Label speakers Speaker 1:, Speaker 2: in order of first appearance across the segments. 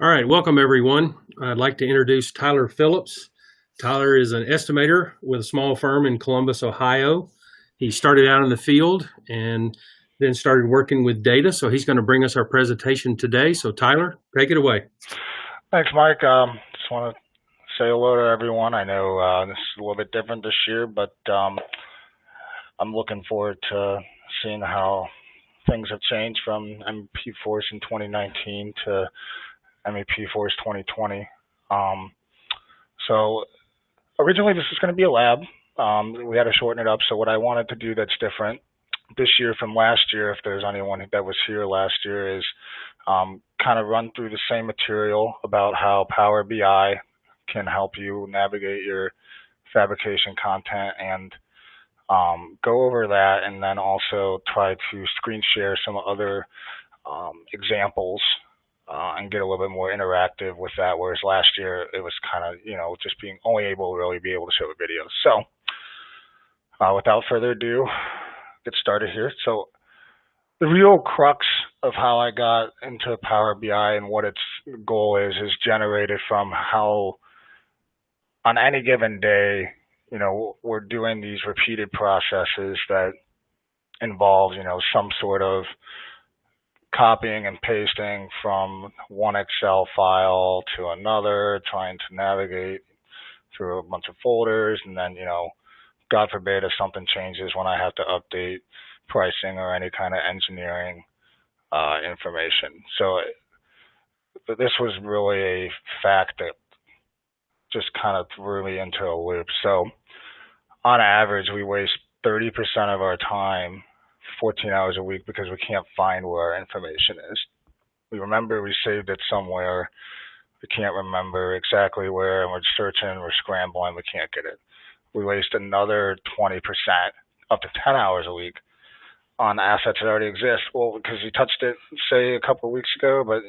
Speaker 1: All right, welcome everyone. I'd like to introduce Tyler Phillips. Tyler is an estimator with a small firm in Columbus, Ohio. He started out in the field and then started working with data. So he's going to bring us our presentation today. So Tyler, take it away.
Speaker 2: Thanks, Mike. Just want to say hello to everyone. I know this is a little bit different this year, but I'm looking forward to seeing how things have changed from MEP Force in 2019 to MEP Force 2020. So originally this was going to be a lab. We had to shorten it up. So what I wanted to do that's different this year from last year, if there's anyone that was here last year, is kind of run through the same material about how Power BI can help you navigate your fabrication content and go over that, and then also try to screen share some other examples and get a little bit more interactive with that, whereas last year it was kind of, just being only able to really be able to show the videos. So without further ado, get started here. So the real crux of how I got into Power BI and what its goal is generated from how on any given day, we're doing these repeated processes that involve, some sort of copying and pasting from one Excel file to another, trying to navigate through a bunch of folders, and then, God forbid if something changes when I have to update pricing or any kind of engineering information. So this was really a fact that just kind of threw me into a loop. So on average, we waste 30% of our time, 14 hours a week, because we can't find where our information is. We remember we saved it somewhere. We can't remember exactly where, and we're searching, we're scrambling, we can't get it. We waste another 20%, up to 10 hours a week, on assets that already exist. Well, because you touched it, say, a couple of weeks ago, but,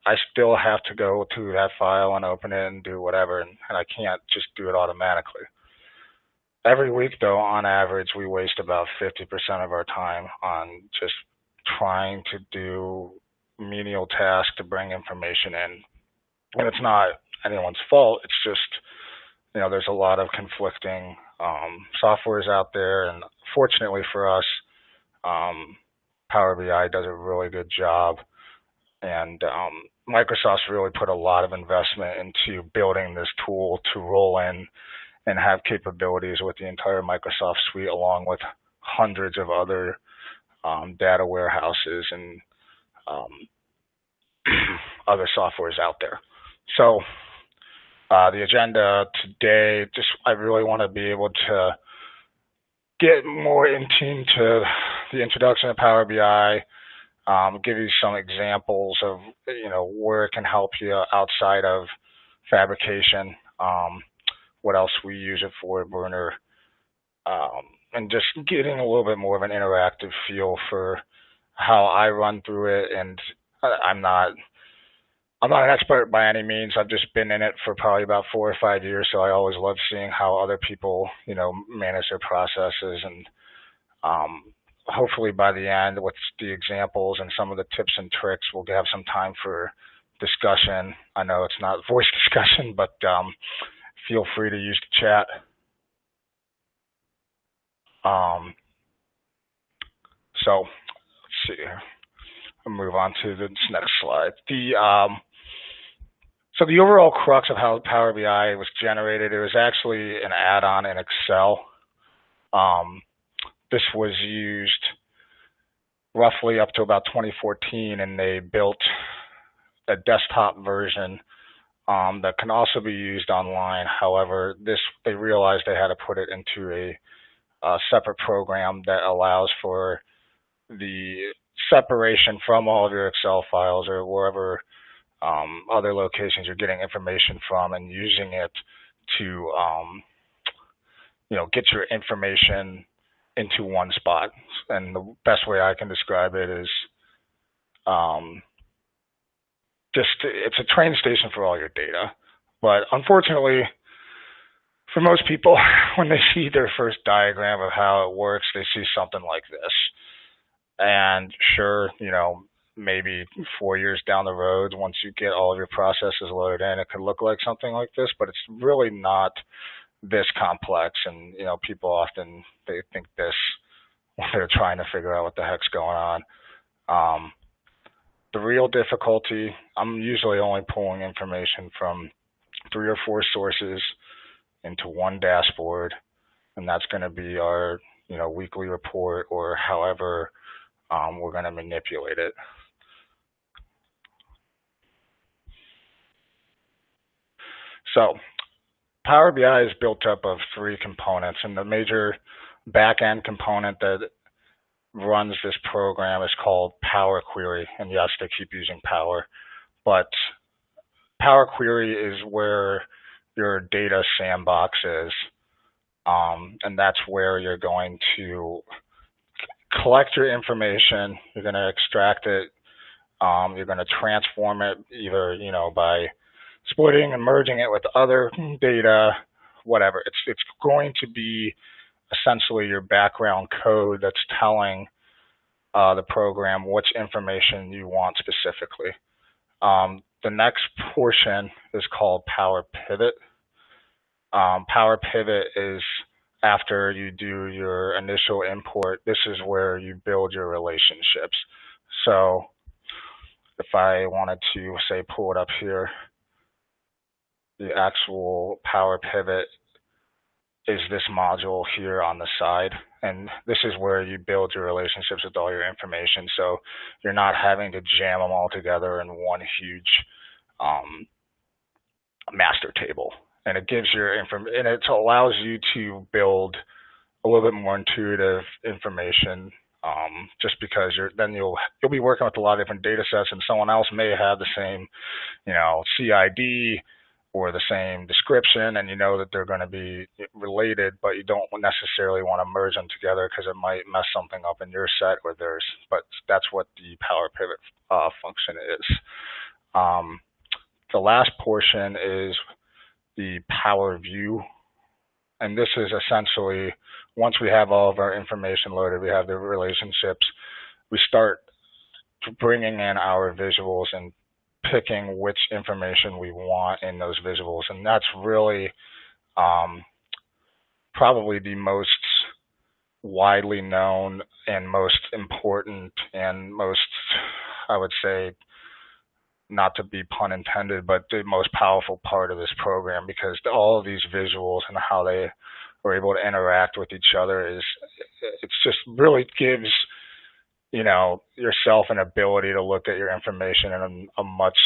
Speaker 2: I still have to go to that file and open it and do whatever, and I can't just do it automatically. Every week, though, on average, we waste about 50% of our time on just trying to do menial tasks to bring information in. And it's not anyone's fault. It's just, there's a lot of conflicting softwares out there. And fortunately for us, Power BI does a really good job. And Microsoft's really put a lot of investment into building this tool to roll in and have capabilities with the entire Microsoft suite, along with hundreds of other data warehouses and other softwares out there. So the agenda today, I really want to be able to get more into the introduction of Power BI, give you some examples of where it can help you outside of fabrication, what else we use it for at Burner, and just getting a little bit more of an interactive feel for how I run through it. And I'm not an expert by any means. I've just been in it for probably about 4 or 5 years, so I always love seeing how other people, manage their processes. And hopefully by the end, with the examples and some of the tips and tricks, we'll have some time for discussion. I know it's not voice discussion, but feel free to use the chat. So let's see here. I'll move on to the next slide. So the overall crux of how Power BI was generated, it was actually an add-on in Excel. This was used roughly up to about 2014, and they built a desktop version that can also be used online. However, they realized they had to put it into a separate program that allows for the separation from all of your Excel files or wherever other locations you're getting information from, and using it to get your information into one spot. And the best way I can describe it is it's a train station for all your data. But unfortunately, for most people, when they see their first diagram of how it works, they see something like this. And sure, maybe 4 years down the road, once you get all of your processes loaded in, it could look like something like this, but it's really not this complex. And, people often, they think this when they're trying to figure out what the heck's going on. The real difficulty, I'm usually only pulling information from 3 or 4 sources into one dashboard, and that's going to be our, weekly report, or however we're going to manipulate it. So Power BI is built up of 3 components, and the major back-end component that runs this program is called Power Query. And yes, they keep using Power, but Power Query is where your data sandbox is, and that's where you're going to collect your information. You're going to extract it. You're going to transform it either, by splitting and merging it with other data, whatever. It's going to be essentially your background code that's telling the program which information you want specifically. The next portion is called Power Pivot. Power Pivot is after you do your initial import. This is where you build your relationships. So if I wanted to, say, pull it up here, the actual Power Pivot is this module here on the side, and this is where you build your relationships with all your information, so you're not having to jam them all together in one huge master table. And it gives your and it allows you to build a little bit more intuitive information, just because you'll be working with a lot of different data sets, and someone else may have the same CID or the same description, and you know that they're going to be related, but you don't necessarily want to merge them together because it might mess something up in your set or theirs. But that's what the Power Pivot function is. The last portion is the Power View, and this is essentially, once we have all of our information loaded, we have the relationships, we start bringing in our visuals and picking which information we want in those visuals. And that's really probably the most widely known and most important and most, I would say, not to be pun intended, but the most powerful part of this program, because all of these visuals and how they are able to interact with each other it's just really gives yourself an ability to look at your information in a much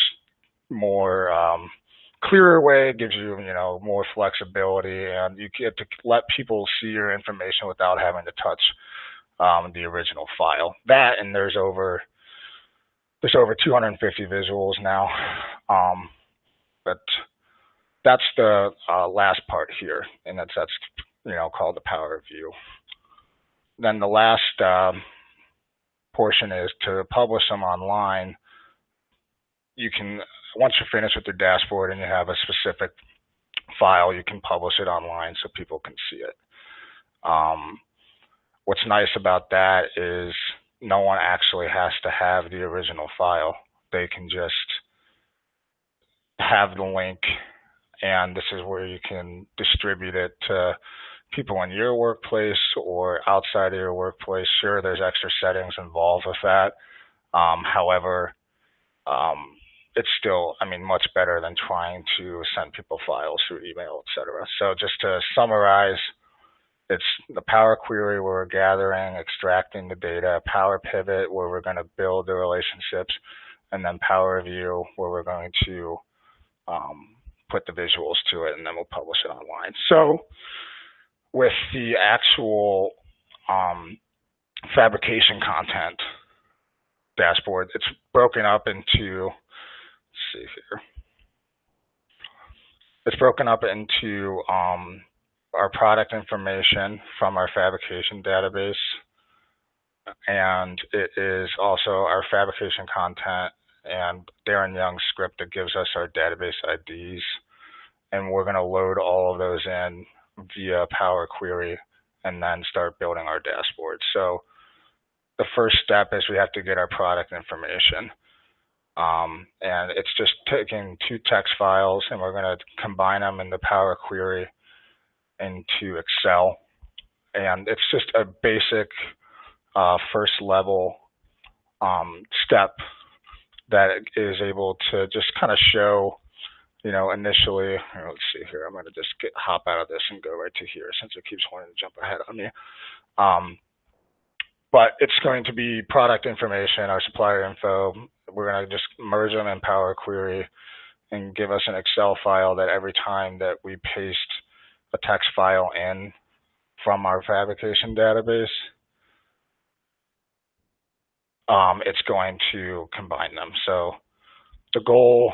Speaker 2: more clearer way. It gives you more flexibility, and you get to let people see your information without having to touch the original file. That, and there's over 250 visuals now, but that's the last part here, and that's called the Power View. Then the last portion is to publish them online. You can, once you're finished with your dashboard and you have a specific file, you can publish it online so people can see it. What's nice about that is no one actually has to have the original file. They can just have the link, and this is where you can distribute it to people in your workplace or outside of your workplace. Sure, there's extra settings involved with that. However, it's still, much better than trying to send people files through email, etc. So just to summarize, it's the Power Query where we're gathering, extracting the data, Power Pivot where we're going to build the relationships, and then Power View where we're going to put the visuals to it, and then we'll publish it online. So with the actual Fabrication Content Dashboard, it's broken up into, let's see here, it's broken up into our product information from our fabrication database, and it is also our fabrication content and Darren Young's script that gives us our database IDs, and we're going to load all of those in via Power Query and then start building our dashboard. So the first step is we have to get our product information. And it's just taking two text files and we're going to combine them in the Power Query into Excel. And it's just a basic first level step that is able to just kind of show, initially, let's see here, I'm going to just hop out of this and go right to here since it keeps wanting to jump ahead on me. But it's going to be product information, our supplier info. We're going to just merge them in Power Query and give us an Excel file that every time that we paste a text file in from our fabrication database, it's going to combine them. So the goal,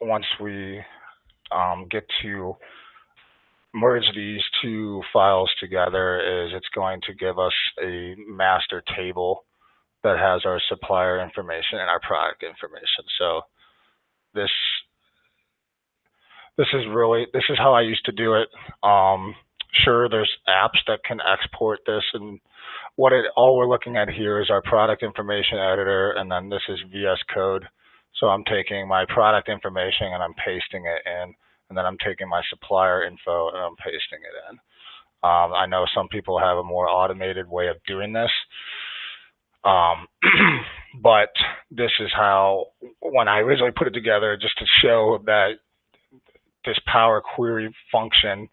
Speaker 2: once we get to merge these two files together, is it's going to give us a master table that has our supplier information and our product information. So this is how I used to do it. Sure, there's apps that can export this, and all we're looking at here is our product information editor, and then this is VS Code. So I'm taking my product information and I'm pasting it in, and then I'm taking my supplier info and I'm pasting it in. I know some people have a more automated way of doing this, but this is how, when I originally put it together, just to show that this Power Query function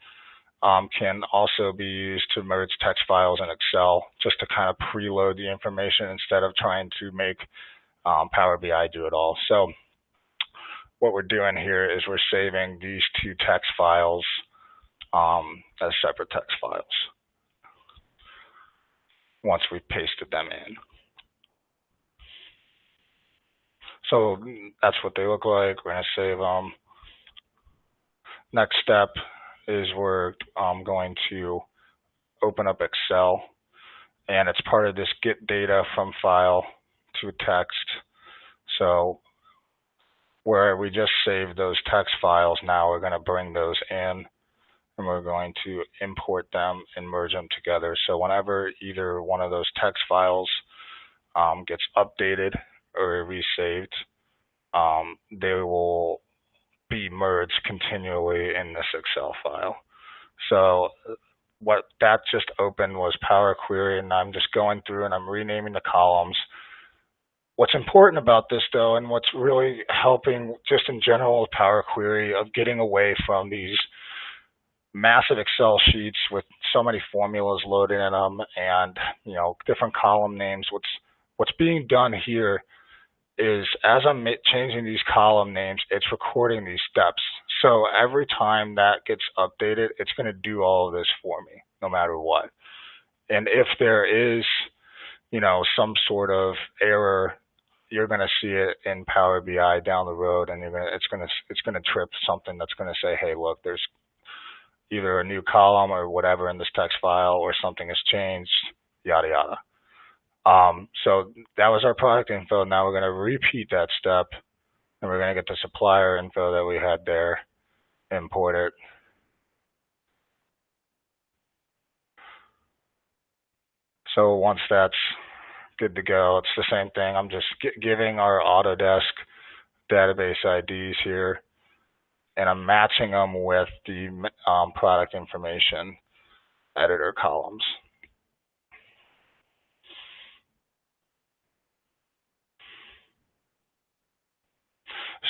Speaker 2: can also be used to merge text files in Excel, just to kind of preload the information instead of trying to make Power BI do it all. So what we're doing here is we're saving these two text files as separate text files once we've pasted them in. So that's what they look like. We're going to save them. Next step is we're going to open up Excel, and it's part of this get data from file to text. So where we just saved those text files, now we're going to bring those in and we're going to import them and merge them together. So whenever either one of those text files gets updated or resaved, they will be merged continually in this Excel file. So what that just opened was Power Query, and I'm just going through and I'm renaming the columns. What's important about this, though, and what's really helping just in general with Power Query, of getting away from these massive Excel sheets with so many formulas loaded in them and different column names, what's being done here is, as I'm changing these column names, it's recording these steps. So every time that gets updated, it's going to do all of this for me, no matter what. And if there is, some sort of error, you're going to see it in Power BI down the road, and it's going to trip something that's going to say, hey, look, there's either a new column or whatever in this text file, or something has changed, yada yada. So that was our product info. Now we're going to repeat that step, and we're going to get the supplier info that we had there, import it. So once that's good to go, it's the same thing. I'm just giving our Autodesk database IDs here, and I'm matching them with the product information editor columns.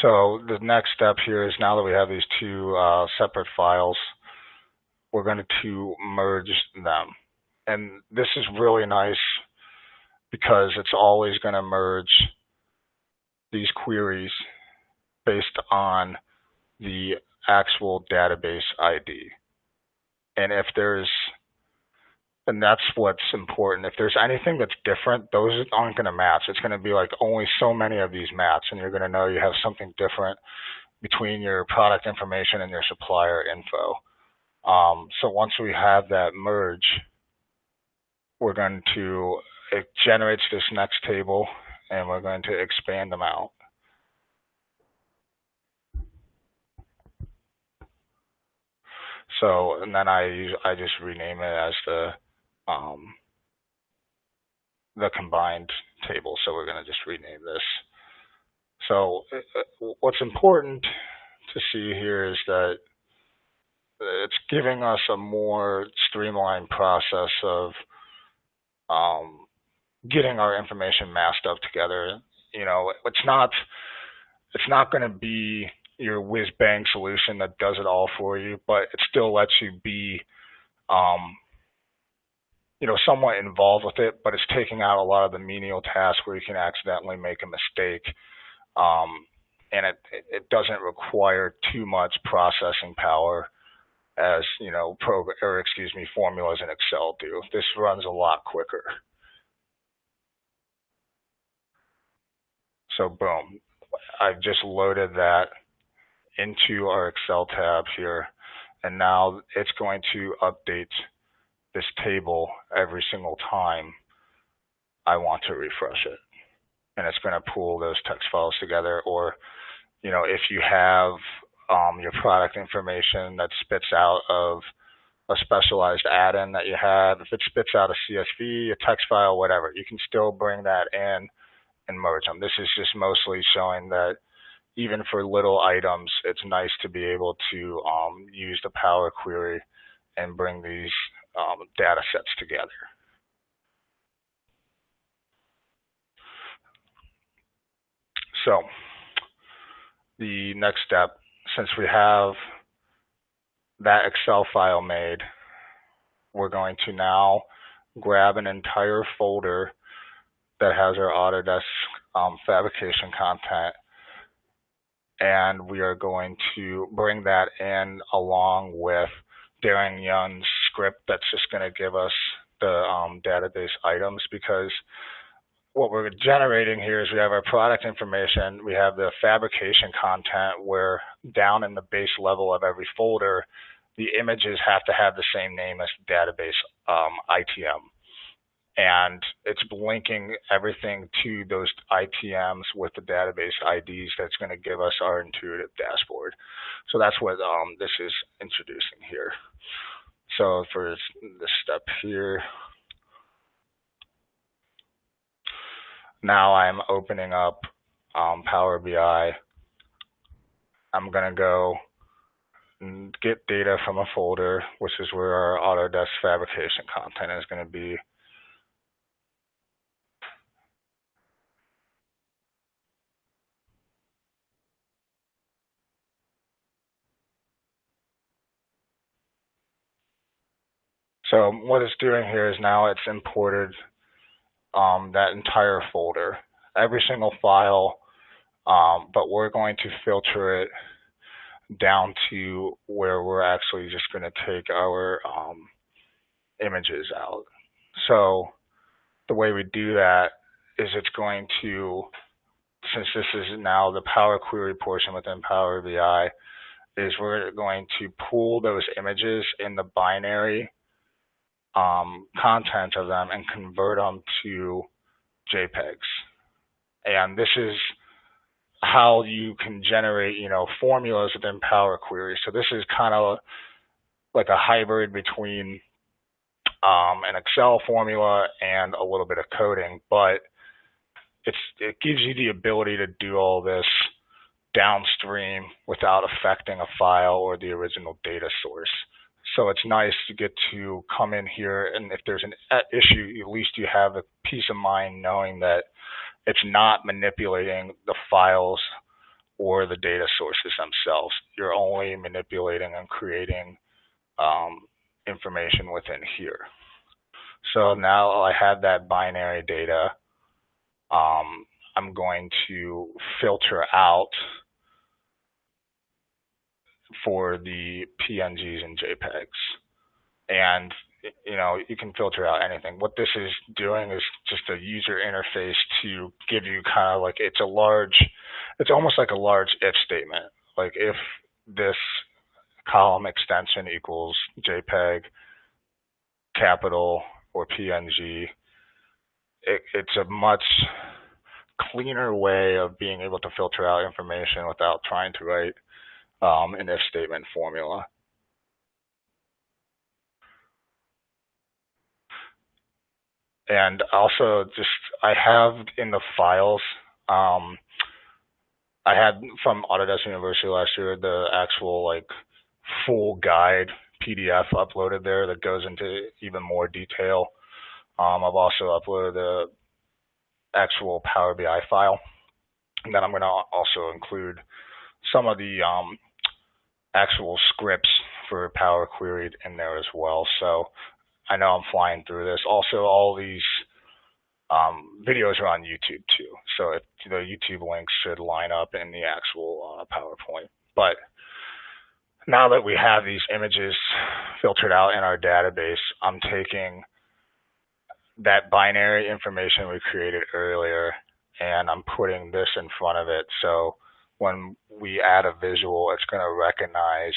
Speaker 2: So the next step here is, now that we have these two separate files, we're going to merge them. And this is really nice because it's always going to merge these queries based on the actual database ID. And and that's what's important. If there's anything that's different, those aren't going to match. It's going to be like only so many of these match, and you're going to know you have something different between your product information and your supplier info. So once we have that merge, it generates this next table, and we're going to expand them out. So, and then I just rename it as the combined table. So we're going to just rename this. So what's important to see here is that it's giving us a more streamlined process of getting our information massed up together. You know, it's not going to be your whiz bang solution that does it all for you, but it still lets you be you know, somewhat involved with it, but it's taking out a lot of the menial tasks where you can accidentally make a mistake. And it doesn't require too much processing power as, you know, formulas in Excel do. This runs a lot quicker. So boom, I've just loaded that into our Excel tab here, and now it's going to update this table every single time I want to refresh it. And it's going to pull those text files together. Or, you know, if you have your product information that spits out of a specialized add-in that you have, if it spits out a CSV, a text file, whatever, you can still bring that in and merge them. This is just mostly showing that even for little items, it's nice to be able to use the Power Query and bring these data sets together. So the next step, since we have that Excel file made, we're going to now grab an entire folder that has our Autodesk fabrication content, and we are going to bring that in along with Darren Young's script that's just going to give us the database items, because what we're generating here is we have our product information, we have the fabrication content where down in the base level of every folder, the images have to have the same name as the database ITM. And it's linking everything to those ITMs with the database IDs that's going to give us our intuitive dashboard. So that's what this is introducing here. So for this step here, now I'm opening up Power BI. I'm going to go and get data from a folder, which is where our Autodesk fabrication content is going to be. So what it's doing here is now it's imported that entire folder, every single file, but we're going to filter it down to where we're actually just going to take our images out. So the way we do that is it's going to, since this is now the Power Query portion within Power BI, is we're going to pull those images in the binary content of them and convert them to JPEGs. And this is how you can generate, you know, formulas within Power Query. So this is kind of like a hybrid between an Excel formula and a little bit of coding, but it gives you the ability to do all this downstream without affecting a file or the original data source. So it's nice to get to come in here, and if there's an issue, at least you have a peace of mind knowing that it's not manipulating the files or the data sources themselves. You're only manipulating and creating information within here. So now I have that binary data. I'm going to filter out for the PNGs and JPEGs. And, you know, you can filter out anything. What this is doing is just a user interface to give you kind of like, it's almost like a large if statement. Like if this column extension equals JPEG, capital, or PNG, it's a much cleaner way of being able to filter out information without trying to write an if statement formula. And also just, I have in the files, I had from Autodesk University last year, the actual like full guide PDF uploaded there that goes into even more detail. I've also uploaded the actual Power BI file, and then I'm going to also include some of the actual scripts for Power Query in there as well. So I know I'm flying through this. Also, all these videos are on YouTube too, so the YouTube links should line up in the actual PowerPoint. But now that we have these images filtered out in our database, I'm taking that binary information we created earlier and I'm putting this in front of it. So when we add a visual, it's going to recognize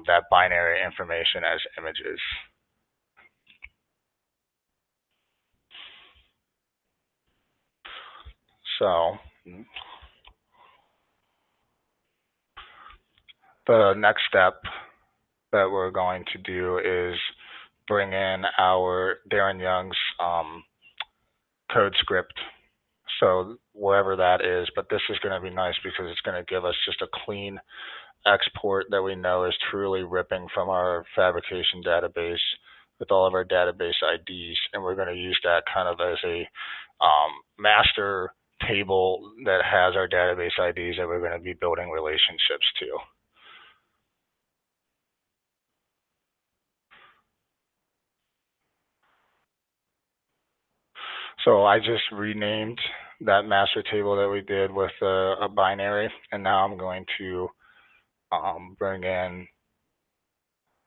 Speaker 2: that binary information as images. So the next step that we're going to do is bring in our Darren Young's code script. So wherever that is, but this is going to be nice because it's going to give us just a clean export that we know is truly ripping from our fabrication database with all of our database IDs, and we're going to use that kind of as a master table that has our database IDs that we're going to be building relationships to. So I just renamed that master table that we did with a binary, and now I'm going to bring in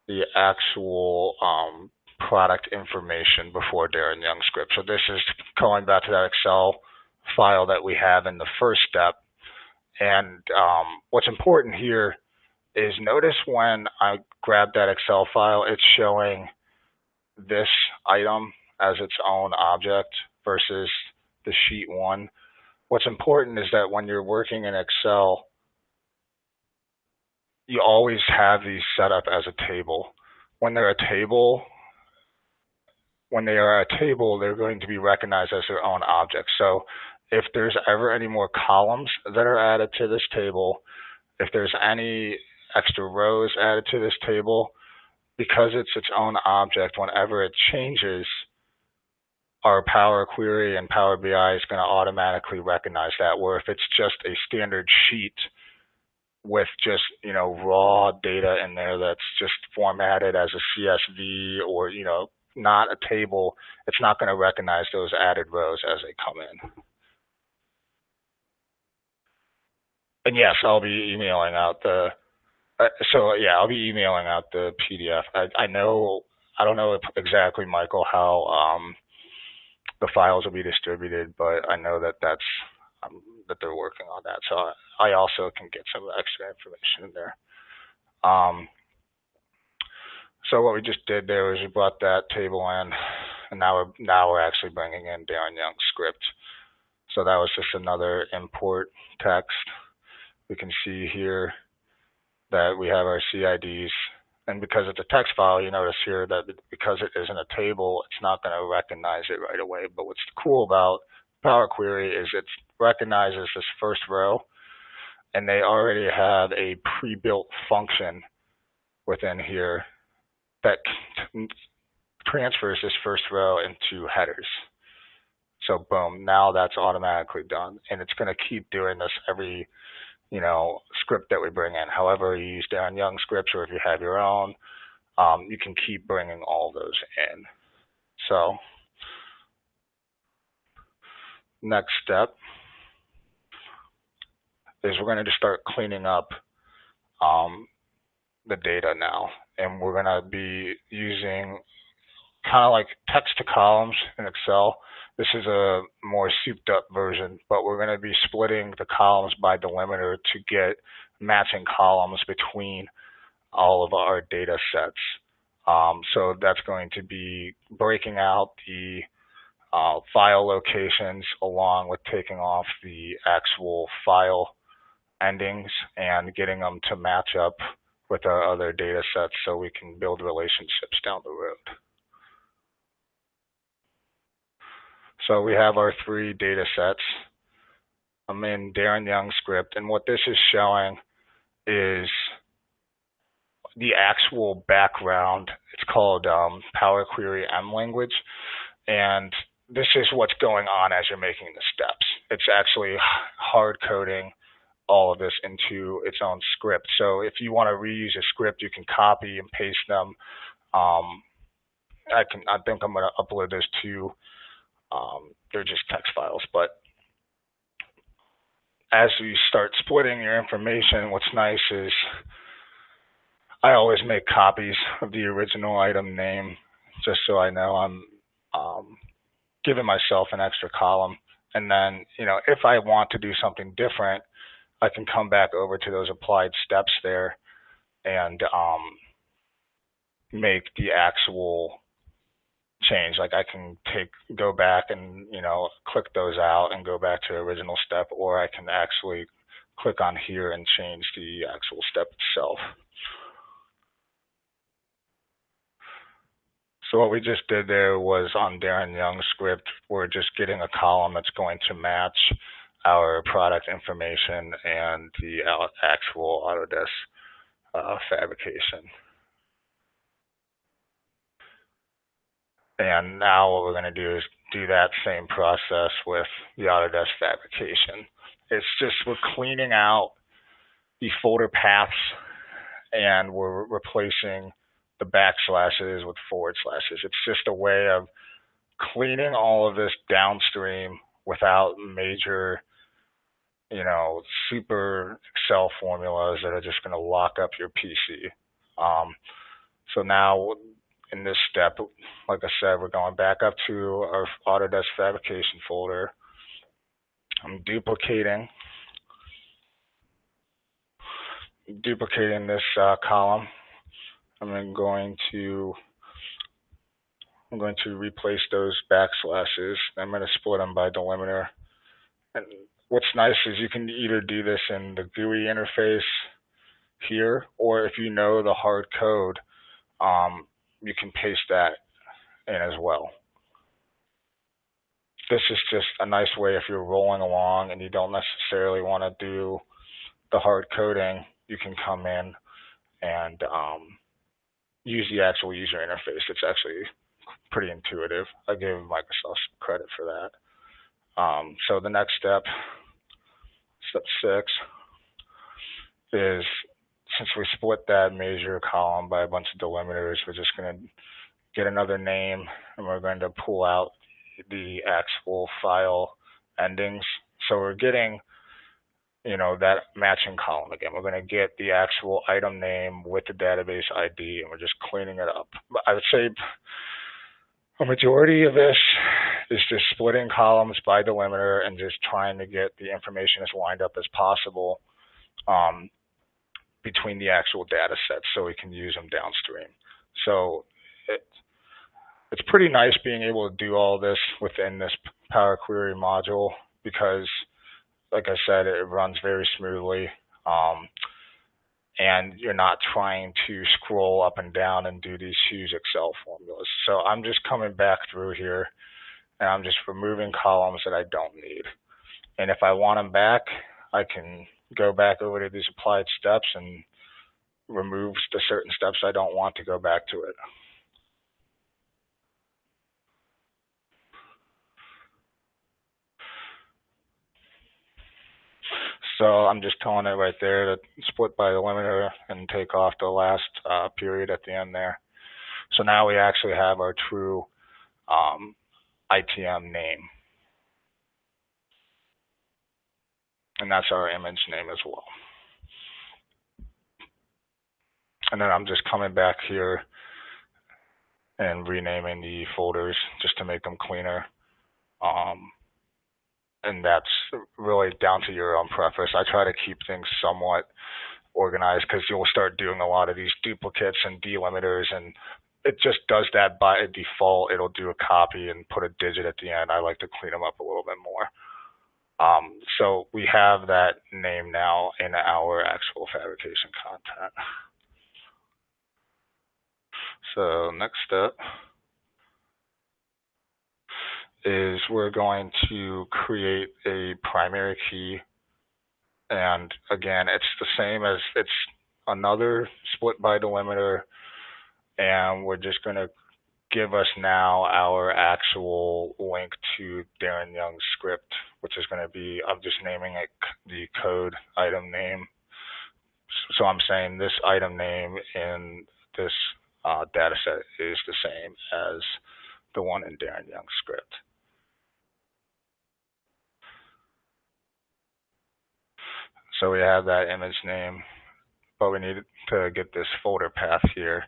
Speaker 2: the actual product information before Darren Young script. So this is going back to that Excel file that we have in the first step. And what's important here is notice when I grab that Excel file, it's showing this item as its own object versus the sheet one. What's important is that when you're working in Excel, you always have these set up as a table. When they're a table, they're going to be recognized as their own object. So if there's ever any more columns that are added to this table, if there's any extra rows added to this table, because it's its own object, whenever it changes, our Power Query and Power BI is going to automatically recognize that. Where if it's just a standard sheet with just raw data in there that's just formatted as a CSV or not a table, it's not going to recognize those added rows as they come in. And yes, I'll be emailing out the I'll be emailing out the PDF. I don't know exactly, Michael, how the files will be distributed, but I know that that they're working on that. So I also can get some extra information in there. So what we just did there was we brought that table in, and now we're actually bringing in Darren Young's script. So that was just another import text. We can see here that we have our CIDs, and because it's a text file, you notice here that because it isn't a table, it's not going to recognize it right away. But what's cool about Power Query is it recognizes this first row, and they already have a pre-built function within here that transfers this first row into headers. So boom, now that's automatically done, and it's going to keep doing this every script that we bring in. However you use Darren Young scripts, or if you have your own, you can keep bringing all those in. So next step is we're going to just start cleaning up the data now, and we're going to be using kind of like text to columns in Excel. This is a more souped up version, but we're going to be splitting the columns by delimiter to get matching columns between all of our data sets. So that's going to be breaking out the file locations along with taking off the actual file endings and getting them to match up with our other data sets so we can build relationships down the road. So we have our three data sets. I'm in Darren Young's script, and what this is showing is the actual background. It's called Power Query M language, and this is what's going on as you're making the steps. It's actually hard coding all of this into its own script. So if you want to reuse a script, you can copy and paste them. I think I'm going to upload those to. They're just text files, but as you start splitting your information, what's nice is I always make copies of the original item name just so I know I'm giving myself an extra column. And then, if I want to do something different, I can come back over to those applied steps there and make the actual change. Like I can go back and, click those out and go back to the original step, or I can actually click on here and change the actual step itself. So what we just did there was on Darren Young's script, we're just getting a column that's going to match our product information and the actual Autodesk fabrication. And now what we're going to do is do that same process with the Autodesk fabrication. It's just we're cleaning out the folder paths and we're replacing the backslashes with forward slashes. It's just a way of cleaning all of this downstream without major, super Excel formulas that are just going to lock up your PC. So now in this step, like I said, we're going back up to our Autodesk fabrication folder. I'm duplicating this column. I'm going to replace those backslashes. I'm going to split them by delimiter. And what's nice is you can either do this in the GUI interface here, or if you know the hard code, you can paste that in as well. This is just a nice way if you're rolling along and you don't necessarily want to do the hard coding, you can come in and use the actual user interface. It's actually pretty intuitive. I give Microsoft some credit for that. So the next step, step 6, is since we split that major column by a bunch of delimiters, we're just going to get another name and we're going to pull out the actual file endings. So we're getting, that matching column again. We're going to get the actual item name with the database ID and we're just cleaning it up. But I would say a majority of this is just splitting columns by delimiter and just trying to get the information as lined up as possible between the actual data sets so we can use them downstream. So it's pretty nice being able to do all this within this Power Query module because, like I said, it runs very smoothly. And you're not trying to scroll up and down and do these huge Excel formulas. So I'm just coming back through here and I'm just removing columns that I don't need. And if I want them back, I can go back over to these applied steps and remove the certain steps I don't want to go back to it. So I'm just telling it right there to split by delimiter and take off the last period at the end there. So now we actually have our true ITM name. And that's our image name as well. And then I'm just coming back here and renaming the folders just to make them cleaner. And that's really down to your own preference. I try to keep things somewhat organized because you'll start doing a lot of these duplicates and delimiters, and it just does that by default. It'll do a copy and put a digit at the end. I like to clean them up a little bit more. So we have that name now in our actual fabrication content. So next step is we're going to create a primary key. And again, it's the same as it's another split by delimiter. And we're just going to give us now our actual link to Darren Young's script, which is going to be, I'm just naming it the code item name. So I'm saying this item name in this data set is the same as the one in Darren Young's script. So we have that image name, but we need to get this folder path here.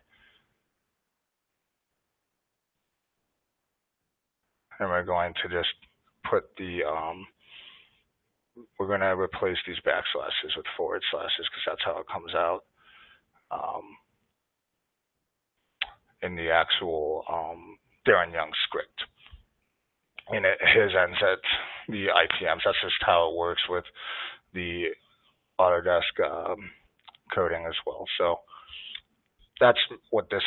Speaker 2: And we're going to just put the, we're going to replace these backslashes with forward slashes because that's how it comes out in the actual Darren Young script. And his ends at the IPMs. That's just how it works with the Autodesk coding as well. So that's what this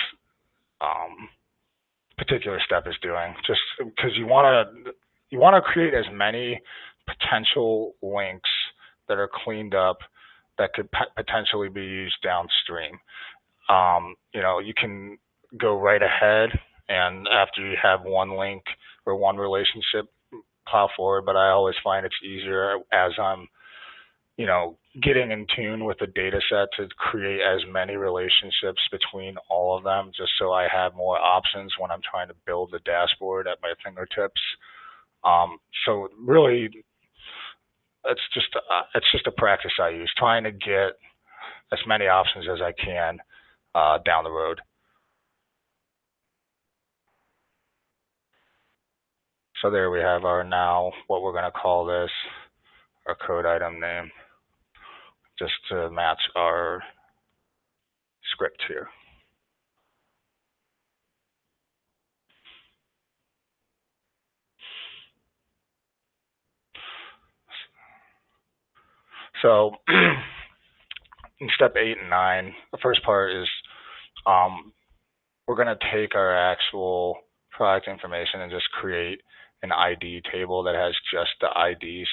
Speaker 2: particular step is doing. Just because you want to create as many potential links that are cleaned up that could potentially be used downstream. You can go right ahead and after you have one link or one relationship, plow forward, but I always find it's easier as I'm getting in tune with the data set to create as many relationships between all of them, just so I have more options when I'm trying to build the dashboard at my fingertips. So really, it's just a practice I use, trying to get as many options as I can down the road. So there we have our now, what we're going to call this, our code item name, just to match our script here. So in step 8 and 9, the first part is we're going to take our actual product information and just create an ID table that has just the IDs,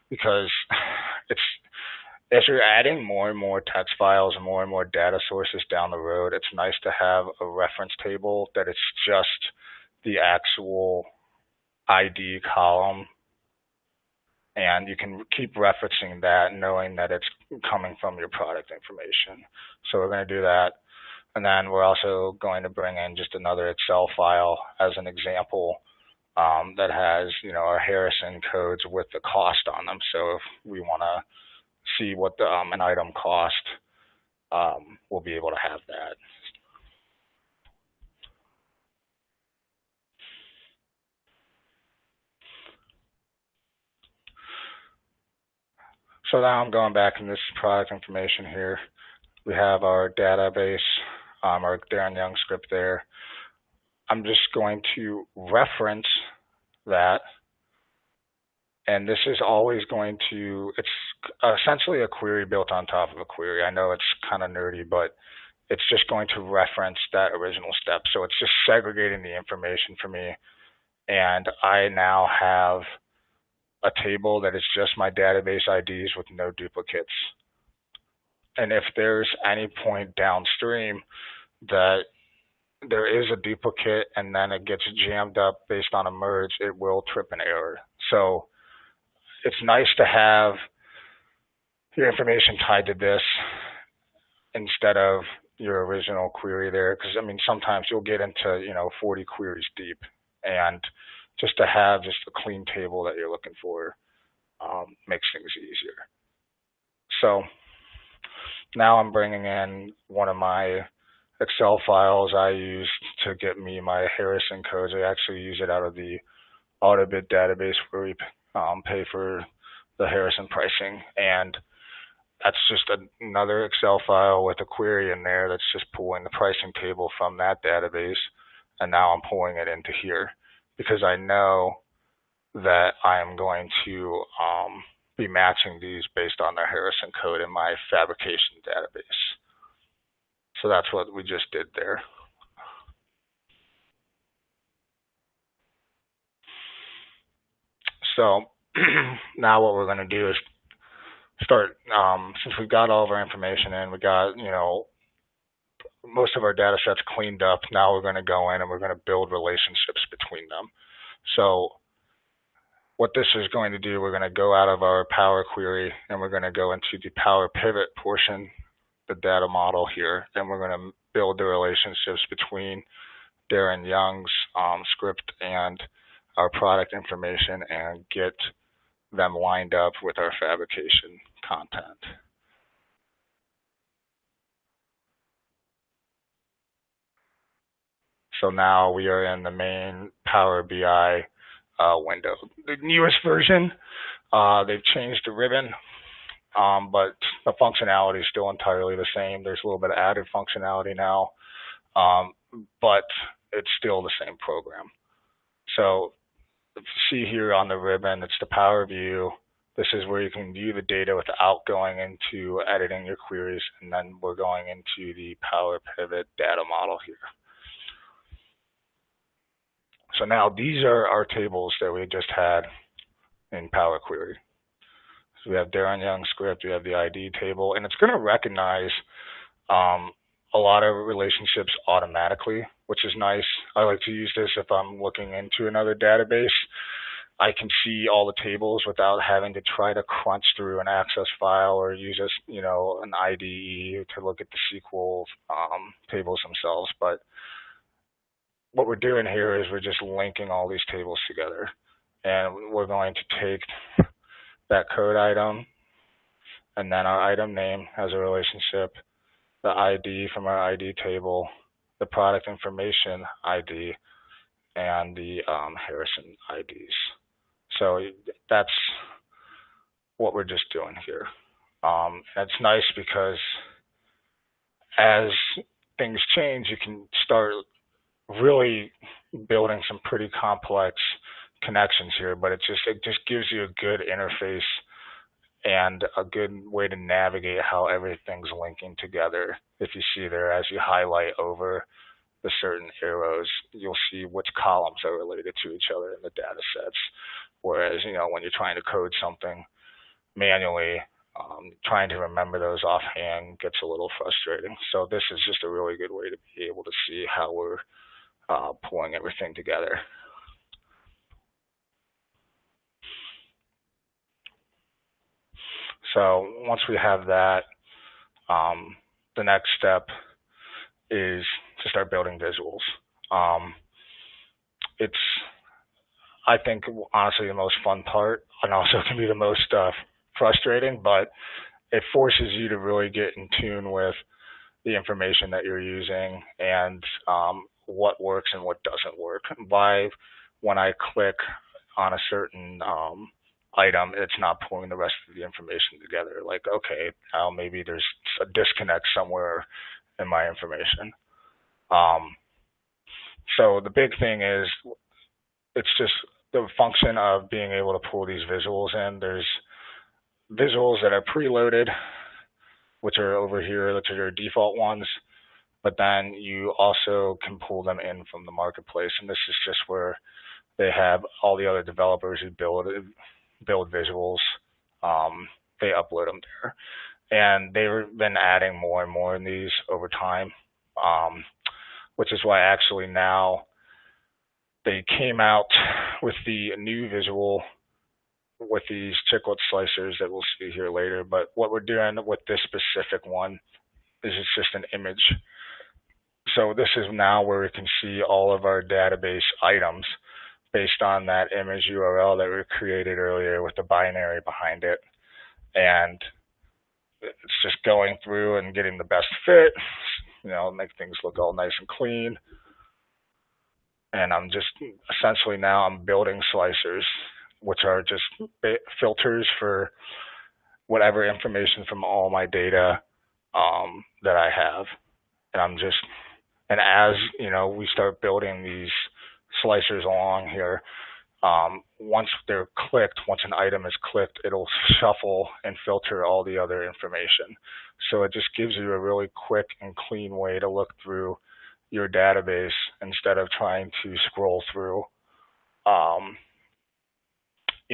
Speaker 2: because as you're adding more and more text files and more data sources down the road, it's nice to have a reference table that it's just the actual ID column, and you can keep referencing that knowing that it's coming from your product information. So we're going to do that. And then we're also going to bring in just another Excel file as an example that has, our Harrison codes with the cost on them. So if we want to see what the, an item cost, we'll be able to have that. So now I'm going back in this product information here. We have our database, our Darren Young script there. I'm just going to reference that. And this is always going to, it's essentially a query built on top of a query. I know it's kind of nerdy, but it's just going to reference that original step. So it's just segregating the information for me. And I now have a table that is just my database IDs with no duplicates. And if there's any point downstream that there is a duplicate and then it gets jammed up based on a merge, it will trip an error. So it's nice to have your information tied to this instead of your original query there, because sometimes you'll get into 40 queries deep, and just to have just a clean table that you're looking for makes things easier. So now I'm bringing in one of my Excel files I use to get me my Harrison codes. I actually use it out of the Autobid database where we pay for the Harrison pricing, and that's just another Excel file with a query in there that's just pulling the pricing table from that database, and now I'm pulling it into here because I know that I am going to be matching these based on their Harrison code in my fabrication database. So that's what we just did there. So now what we're going to do is start, since we've got all of our information in, we got, most of our data sets cleaned up. Now we're going to go in and we're going to build relationships between them. So what this is going to do, we're going to go out of our Power Query and we're going to go into the Power Pivot portion, the data model here, and we're going to build the relationships between Darren Young's script and our product information and get them lined up with our fabrication content. So now we are in the main Power BI window. The newest version, they've changed the ribbon, but the functionality is still entirely the same. There's a little bit of added functionality now, but it's still the same program. So if you see here on the ribbon, it's the Power View. This is where you can view the data without going into editing your queries, and then we're going into the Power Pivot data model here. So now these are our tables that we just had in Power Query. So we have Darren Young's script, we have the ID table, and it's going to recognize a lot of relationships automatically, which is nice. I like to use this if I'm looking into another database. I can see all the tables without having to try to crunch through an Access file or use an IDE to look at the SQL tables themselves. But what we're doing here is we're just linking all these tables together, and we're going to take that code item and then our item name has a relationship, the ID from our ID table, the product information ID, and the Harrison IDs. So that's what we're just doing here. It's nice because as things change, you can start really building some pretty complex connections here, but it just gives you a good interface and a good way to navigate how everything's linking together. If you see there, as you highlight over the certain arrows, you'll see which columns are related to each other in the data sets. Whereas, when you're trying to code something manually, trying to remember those offhand gets a little frustrating. So this is just a really good way to be able to see how we're pulling everything together. So once we have that, the next step is to start building visuals. It's, I think, honestly, the most fun part, and also can be the most frustrating, but it forces you to really get in tune with the information that you're using and what works and what doesn't work. When I click on a certain item, it's not pulling the rest of the information together. Like, okay, now maybe there's a disconnect somewhere in my information. So the big thing is, it's just the function of being able to pull these visuals in. There's visuals that are preloaded, which are over here, which are your default ones, but then you also can pull them in from the marketplace. And this is just where they have all the other developers who build visuals. They upload them there. And they've been adding more and more in these over time, which is why actually now they came out with the new visual with these chiclet slicers that we'll see here later. But what we're doing with this specific one is it's just an image. So this is now where we can see all of our database items based on that image URL that we created earlier with the binary behind it. And it's just going through and getting the best fit, make things look all nice and clean. And I'm just essentially now I'm building slicers, which are just filters for whatever information from all my data that I have. And as we start building these slicers along here, once they're clicked, once an item is clicked, it'll shuffle and filter all the other information. So it just gives you a really quick and clean way to look through your database instead of trying to scroll through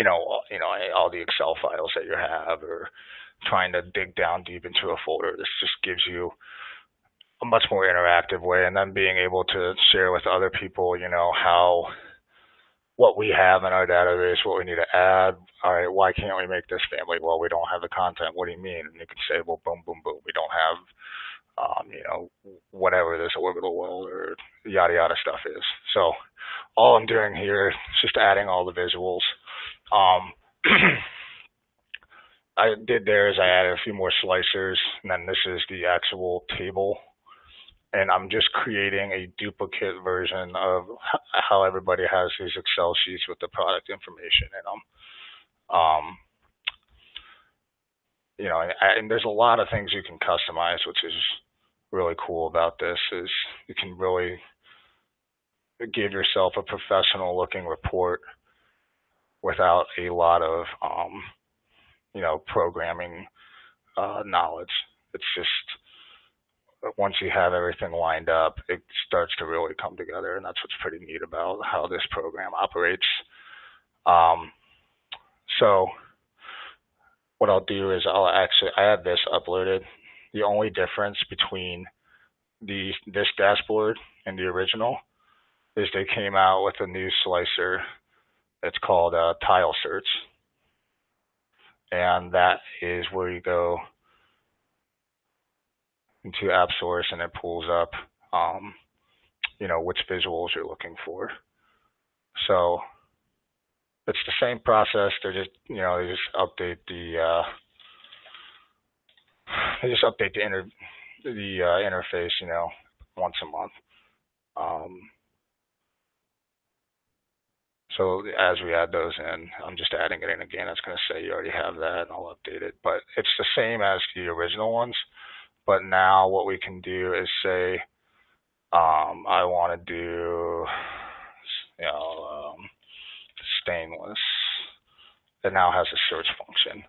Speaker 2: all the Excel files that you have, or trying to dig down deep into a folder. This just gives you a much more interactive way, and then being able to share with other people, how what we have in our database, what we need to add. All right, why can't we make this family? Well, we don't have the content. What do you mean? And you can say, well, boom, boom, boom. We don't have, whatever this orbital well or yada yada stuff is. So all I'm doing here is just adding all the visuals. I did there is I added a few more slicers, and then this is the actual table. And I'm just creating a duplicate version of how everybody has these Excel sheets with the product information in them. And there's a lot of things you can customize, which is really cool about this, is you can really give yourself a professional looking report without a lot of, programming knowledge. It's just, once you have everything lined up, it starts to really come together, and that's what's pretty neat about how this program operates. So what I'll do is I have this uploaded. The only difference between this dashboard and the original is they came out with a new slicer. It's called Tile Search, and that is where you go into App Source, and it pulls up, which visuals you're looking for. So it's the same process. They just update the interface, once a month. So as we add those in, I'm just adding it in again. It's going to say you already have that, and I'll update it. But it's the same as the original ones. But now what we can do is say, I want to do, stainless. It now has a search function,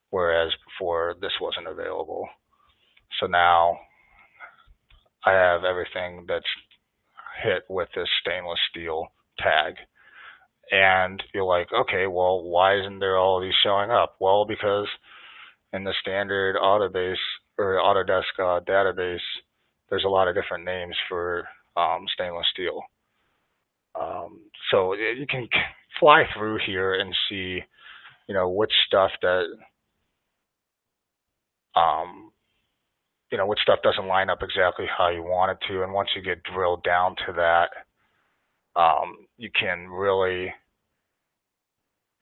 Speaker 2: whereas before this wasn't available. So now I have everything that's hit with this stainless steel tag. And you're like, okay, well, why isn't there all of these showing up? Well, because in the standard Autobase or Autodesk database, there's a lot of different names for stainless steel. So you can fly through here and see, which stuff that, which stuff doesn't line up exactly how you want it to. And once you get drilled down to that, you can really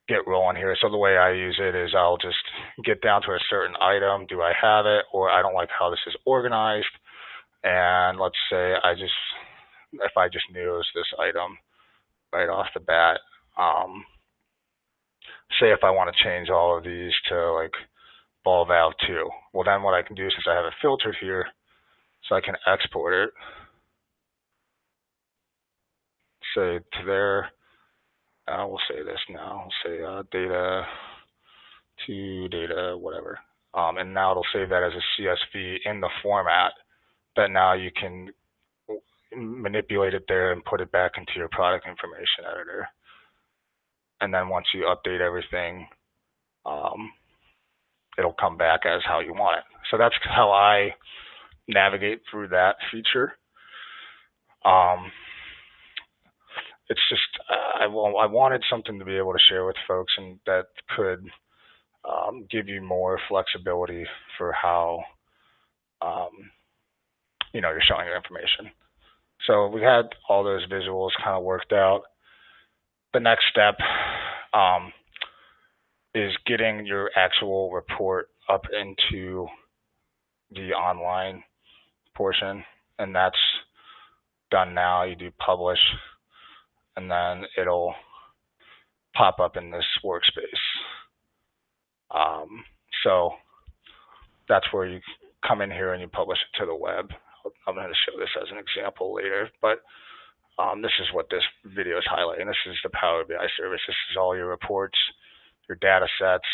Speaker 2: get rolling here. So the way I use it is I'll just get down to a certain item. Do I have it? Or I don't like how this is organized. And let's say if I just knew it was this item right off the bat, say if I want to change all of these to like ball valve 2, well then what I can do, since I have it filtered here, so I can export it, say to there, we'll say this now, we'll say data to data, whatever. And now it'll save that as a CSV in the format that now you can manipulate it there and put it back into your product information editor. And then once you update everything, it'll come back as how you want it. So that's how I navigate through that feature. It's just, I wanted something to be able to share with folks, and that could give you more flexibility for how you're showing your information. So we had all those visuals kind of worked out. The next step is getting your actual report up into the online portion, and that's done now. You do publish, and then it'll pop up in this workspace. So that's where you come in here and you publish it to the web. I'm going to show this as an example later, but this is what this video is highlighting. This is the PowerBi service. This is all your reports, your data sets.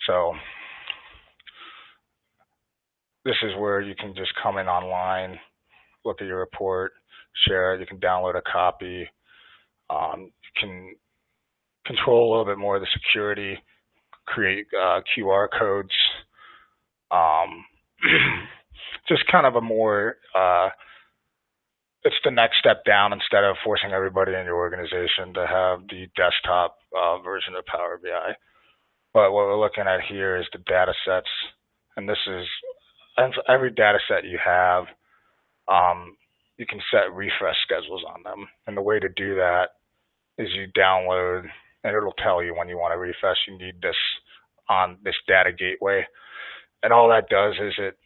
Speaker 2: So this is where you can just come in online, look at your report, share it. You can download a copy. You can control a little bit more of the security, create QR codes, um, just kind of a more, it's the next step down instead of forcing everybody in your organization to have the desktop version of Power BI. But what we're looking at here is the data sets, and this is every data set you have, you can set refresh schedules on them. And the way to do that is you download, and it'll tell you when you want to refresh, you need this on this data gateway. And all that does is it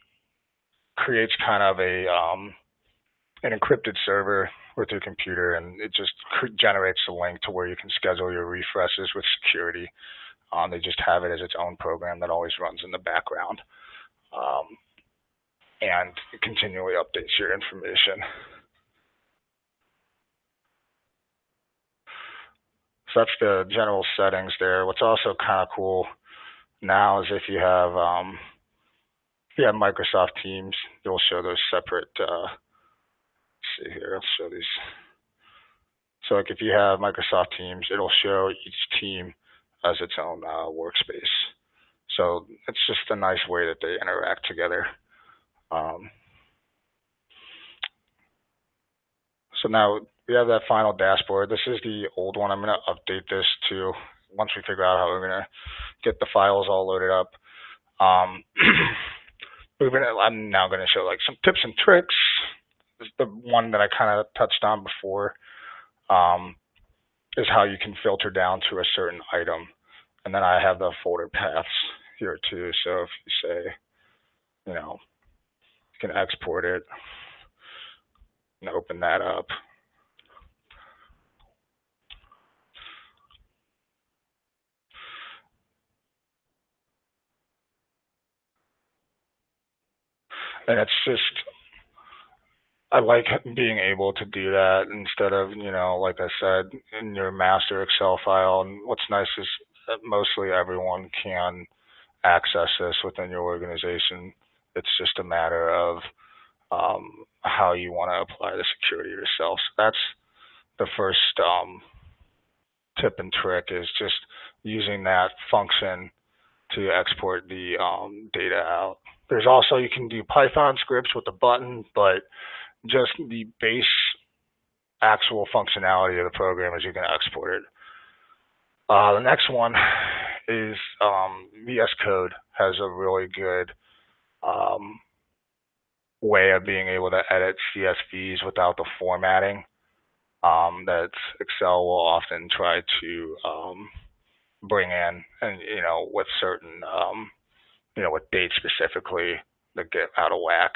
Speaker 2: creates kind of an encrypted server with your computer, and it just generates a link to where you can schedule your refreshes with security. They just have it as its own program that always runs in the background, and it continually updates your information. So that's the general settings there. What's also kind of cool now is if you have Microsoft Teams, you'll show those separate. Let's see here. I'll show these. So like if you have Microsoft Teams, it'll show each team as its own workspace. So it's just a nice way that they interact together. So now we have that final dashboard. This is the old one. I'm going to update this to once we figure out how we're going to get the files all loaded up. I'm now going to show like some tips and tricks. This is the one that I kind of touched on before, is how you can filter down to a certain item. And then I have the folder paths here too. So if you say, you can export it and open that up. And it's just, I like being able to do that instead of, like I said, in your master Excel file. And what's nice is that mostly everyone can access this within your organization. It's just a matter of how you want to apply the security yourself. So that's the first tip and trick, is just using that function to export the data out. There's also, you can do Python scripts with the button, but just the base actual functionality of the program is you can export it. The next one is VS Code has a really good way of being able to edit CSVs without the formatting that Excel will often try to bring in, and with certain with dates specifically that get out of whack.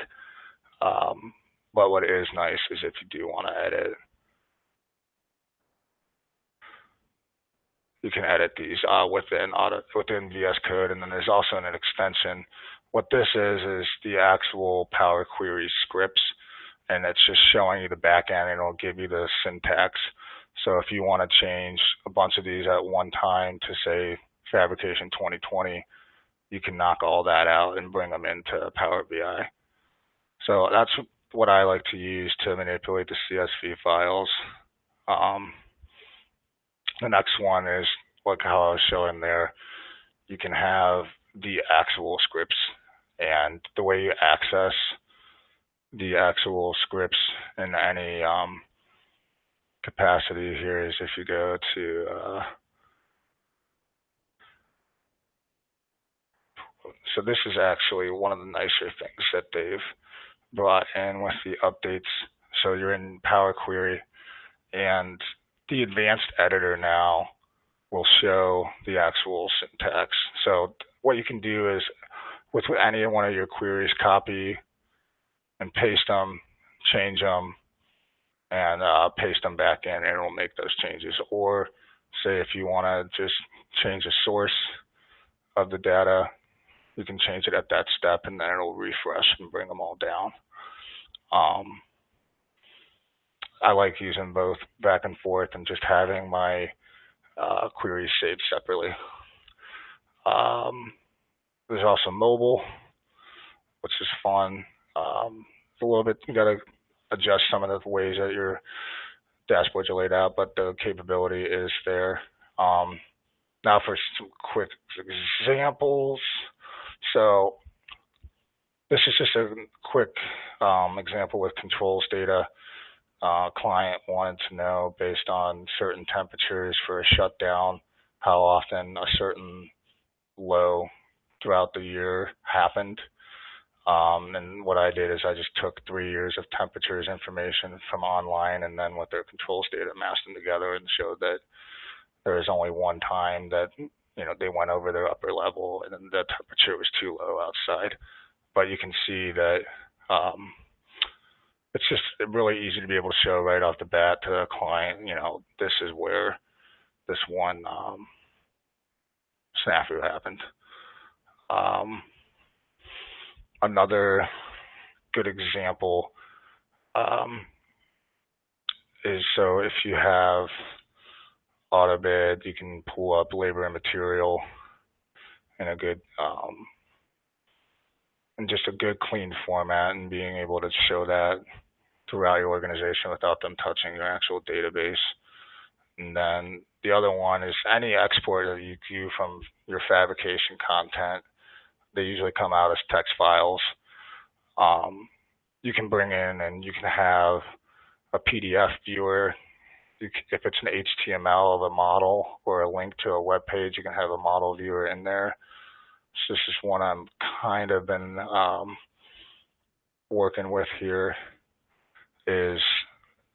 Speaker 2: But what is nice is if you do want to edit, you can edit these within VS Code, and then there's also an extension. What this is the actual Power Query scripts, and it's just showing you the back end, and it'll give you the syntax. So if you want to change a bunch of these at one time to say Fabrication 2020, you can knock all that out and bring them into Power BI. So that's what I like to use to manipulate the CSV files. The next one is like how I was showing there. You can have the actual scripts, and the way you access the actual scripts in any capacity here is if you go to so this is actually one of the nicer things that they've brought in with the updates. So you're in Power Query, and the advanced editor now will show the actual syntax. So what you can do is with any one of your queries, copy and paste them, change them, and paste them back in, and it'll make those changes. Or say if you want to just change the source of the data, you can change it at that step, and then it'll refresh and bring them all down. I like using both back and forth and just having my queries saved separately. There's also mobile, which is fun. It's a little bit, you got to adjust some of the ways that your dashboards are laid out, but the capability is there. Now for some quick examples. So this is just a quick example with controls data. Client wanted to know, based on certain temperatures for a shutdown, how often a certain low throughout the year happened. And what I did is I just took 3 years of temperatures information from online, and then with their controls data, mashed them together and showed that there was only one time that they went over their upper level and the temperature was too low outside. But you can see that it's just really easy to be able to show right off the bat to the client, this is where this one snafu happened. Another good example is, so if you have AutoBid, you can pull up labor and material in a good in just a good clean format, and being able to show that throughout your organization without them touching your actual database. And then the other one is any export that you do from your fabrication content. They usually come out as text files. You can bring in, and you can have a PDF viewer. If it's an HTML of a model or a link to a web page, you can have a model viewer in there. So this is one I'm kind of been working with here, is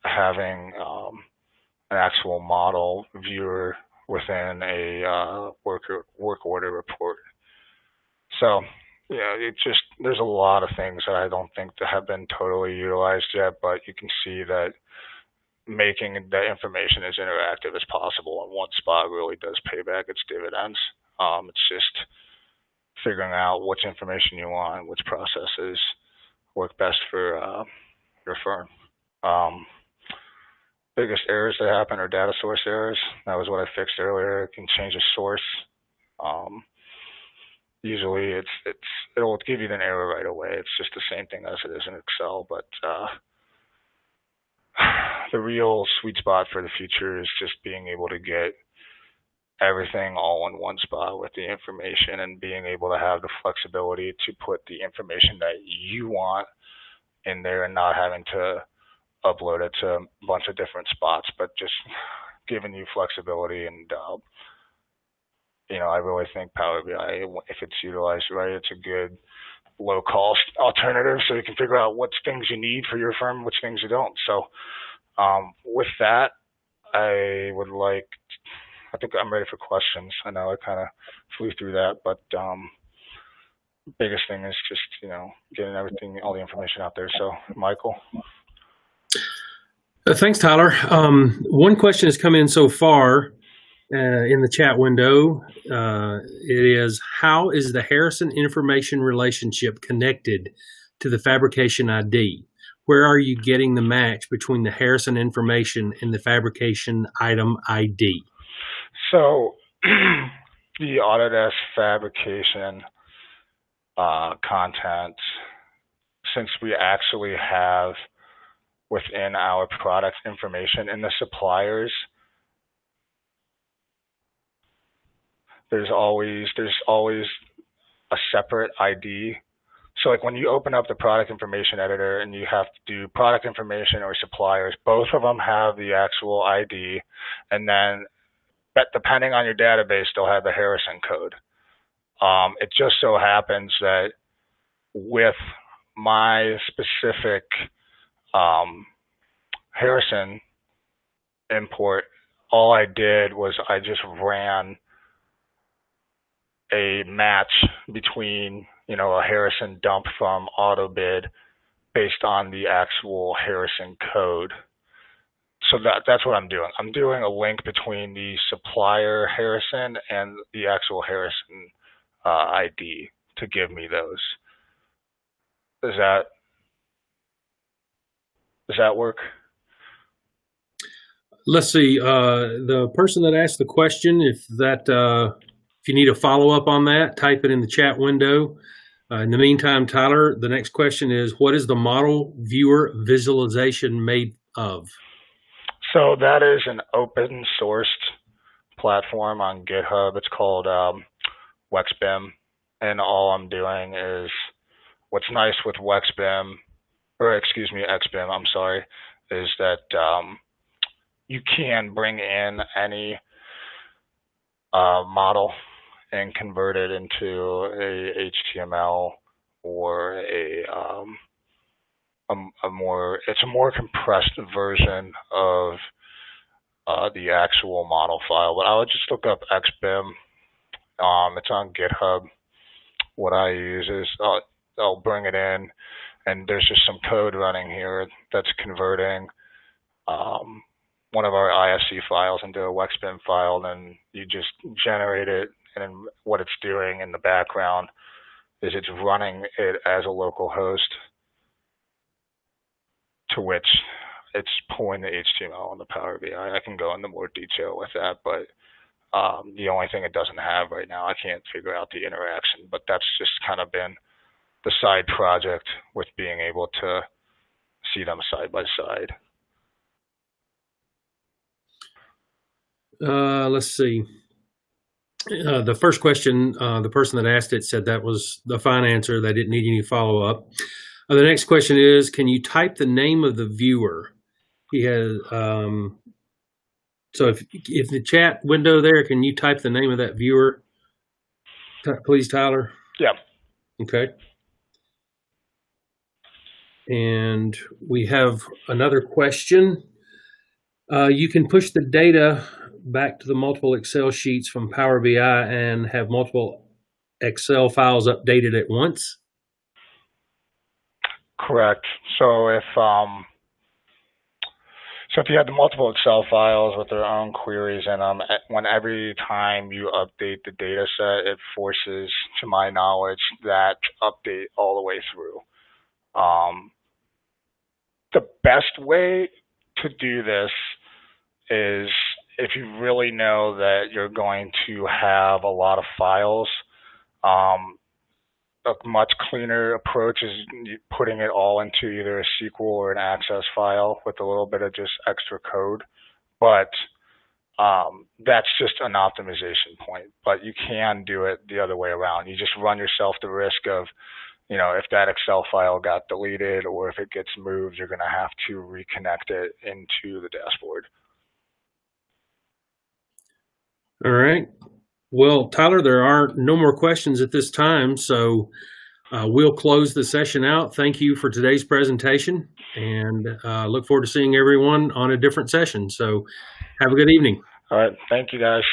Speaker 2: having an actual model viewer within a work order report. So yeah, there's a lot of things that I don't think that have been totally utilized yet, but you can see that making the information as interactive as possible in one spot really does pay back its dividends. It's just figuring out which information you want, which processes work best for your firm. Biggest errors that happen are data source errors. That was what I fixed earlier. It can change a source. Usually it'll give you an error right away. It's just the same thing as it is in Excel, but the real sweet spot for the future is just being able to get everything all in one spot with the information, and being able to have the flexibility to put the information that you want in there, and not having to upload it to a bunch of different spots, but just giving you flexibility. And I really think PowerBi, if it's utilized right, it's a good low-cost alternative, so you can figure out what things you need for your firm, which things you don't. So with that, I think I'm ready for questions. I know I kind of flew through that, but biggest thing is just, getting all the information out there. So, Michael.
Speaker 1: Thanks, Tyler. One question has come in so far in the chat window. It is, how is the Harrison information relationship connected to the fabrication ID? Where are you getting the match between the Harrison information and the fabrication item ID?
Speaker 2: So the Autodesk fabrication content, since we actually have within our product information in the suppliers, there's always a separate ID. So like when you open up the product information editor and you have to do product information or suppliers, both of them have the actual ID, and then depending on your database, they'll have the Harrison code. It just so happens that with my specific Harrison import, all I did was I just ran a match between, a Harrison dump from AutoBid based on the actual Harrison code. So that's what I'm doing. I'm doing a link between the supplier Harrison and the actual Harrison ID to give me those. Does that work?
Speaker 1: Let's see. The person that asked the question, if you need a follow-up on that, type it in the chat window. In the meantime, Tyler, the next question is, what is the model viewer visualization made of?
Speaker 2: So that is an open sourced platform on GitHub. It's called WexBIM, and all I'm doing is what's nice with XBIM, I'm sorry, is that you can bring in any model and convert it into a HTML or it's a more compressed version of the actual model file. But I would just look up XBIM. It's on GitHub. What I use is I'll bring it in, and there's just some code running here that's converting one of our ISC files into a WexBIM file. Then you just generate it, and then what it's doing in the background is it's running it as a local host, to which it's pulling the HTML on the PowerBi. I can go into more detail with that, but the only thing it doesn't have right now, I can't figure out the interaction, but that's just kind of been the side project with being able to see them side by side.
Speaker 1: Let's see. The first question, the person that asked it said that was the fine answer. They didn't need any follow-up. The next question is, can you type the name of the viewer? He has, so if the chat window there, can you type the name of that viewer, please, Tyler?
Speaker 2: Yeah.
Speaker 1: Okay. And we have another question. You can push the data back to the multiple Excel sheets from Power BI and have multiple Excel files updated at once?
Speaker 2: Correct. So if you had the multiple Excel files with their own queries in them, when every time you update the data set, it forces, to my knowledge, that update all the way through. The best way to do this is if you really know that you're going to have a lot of files. A much cleaner approach is putting it all into either a SQL or an Access file with a little bit of just extra code. But that's just an optimization point. But you can do it the other way around. You just run yourself the risk of, if that Excel file got deleted or if it gets moved, you're going to have to reconnect it into the dashboard.
Speaker 1: All right. Well, Tyler, there are no more questions at this time, so we'll close the session out. Thank you for today's presentation, and look forward to seeing everyone on a different session. So have a good evening.
Speaker 2: All right. Thank you, guys.